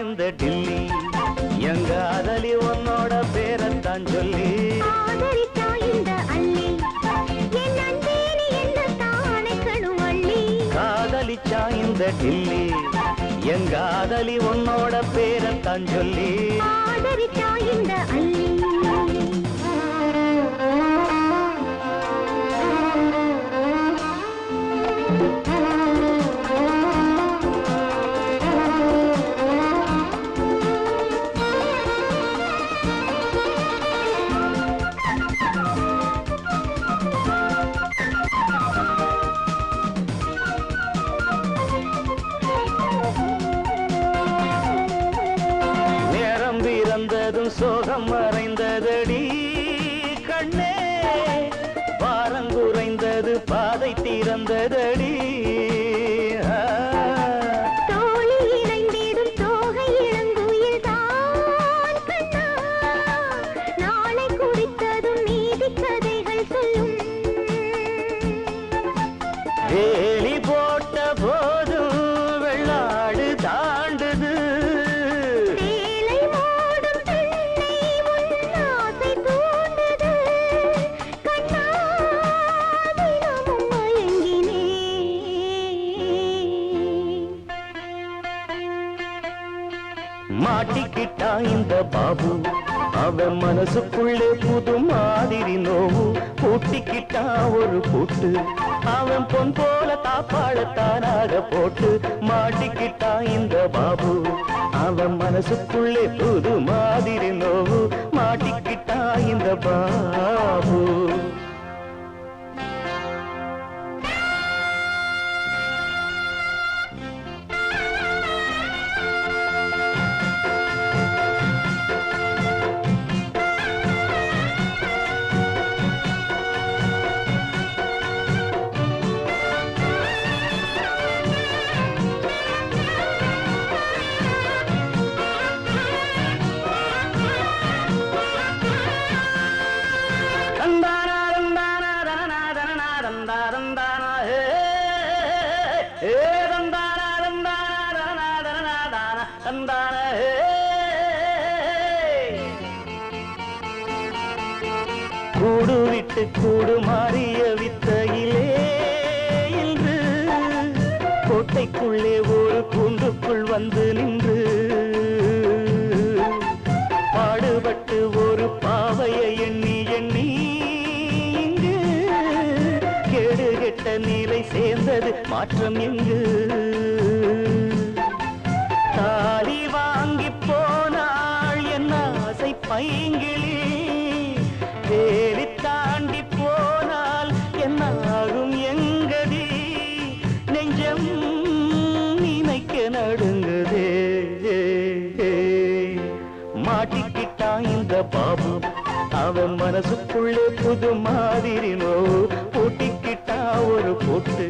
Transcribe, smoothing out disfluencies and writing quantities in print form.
இந்த டில்லி எங்க காதலி உன்னோட பேரத்தான் சொல்லி ஆதரிச்சா இந்த அள்ளி என் அன்பே நீ என்ன தானே கணுவள்ளி காதலிச்சா இந்த டில்லி எங்க காதலி உன்னோட பேரத்தான் சொல்லி ஆதரிச்சா இந்த அள்ளி பிறந்ததும் சோகம் மறைந்ததடி கண்ணே பாரங்குறைந்தது பாதை திறந்ததடி தோழி இணைந்திடும் தோகை இளங்குயில் தான் கண்ணா நாளை குறித்ததும் நீதி கதைகள் சொல்லும் வேலி போட்ட போதும் வெள்ளாடு தாண்டுது மாட்டிக்கிட்டா இந்த பாபு அவன் மனசுக்குள்ளே புது மாதிரி நோவு பூட்டிக்கிட்டா ஒரு பூட்டு அவன் பொன் போல தாப்பாளத்தானாக போட்டு மாட்டிக்கிட்டா இந்த பாபு அவன் மனசுக்குள்ளே புது மாதிரி நோவு மாட்டிக்கிட்டா இந்த பாபு கூடு விட்டு கூடு மாறிய வித்தையிலே இன்று கோட்டைக்குள்ளே ஒரு கூண்டுக்குள் வந்து நின்று பாடுபட்டு ஒரு பாவையை எண்ணி எண்ணி இங்கு கேடு கெட்ட நிலை சேர்ந்தது மாற்றம் எங்கு தாலி வாங்கி போனாள் என் ஆசை பைங்கிளி வேலி தாண்டி போனால் என்னாகும் எங்கதி நெஞ்சம் நினைக்க நடுங்குதே மாட்டிக்கிட்டா இந்த பாபு அவன் மனசுக்குள்ளே புது மாதிரி நோ பூட்டிக்கிட்டா ஒரு போட்டு